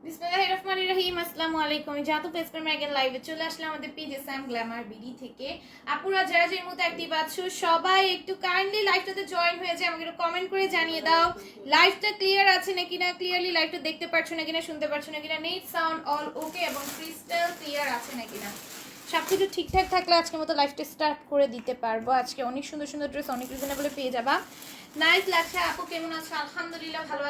বিসমিল্লাহির রহমানির রহিম। আসসালামু আলাইকুম। জাতু পেজ पर मैं अगेन লাইভে চলে আসলাম আমাদের পেজ এসএম গ্ল্যামার বিডি থেকে। আপুরা যারা যে মুহূর্তে অ্যাক্টিভ আছো সবাই একটু কাইন্ডলি লাইভটাতে জয়েন হয়ে যায়, আমাকে একটু কমেন্ট করে জানিয়ে দাও লাইভটা ক্লিয়ার আছে নাকি না, ক্লিয়ারলি লাইভটা দেখতে পাচ্ছ নাকি না, শুনতে পাচ্ছ নাকি না, নেট সাউন্ড অল ওকে এবং ক্রিস্টাল ক্লিয়ার আছে নাকি না। সবকিছু ঠিকঠাক থাকলে আজকের মতো লাইভটা স্টার্ট করে দিতে পারবো। আজকে অনেক সুন্দর সুন্দর ড্রেস অনেক রিজনেবলে পেয়ে যাবা। নাইস লাগছে আপু, কেমন আছো? আলহামদুলিল্লাহ ভালো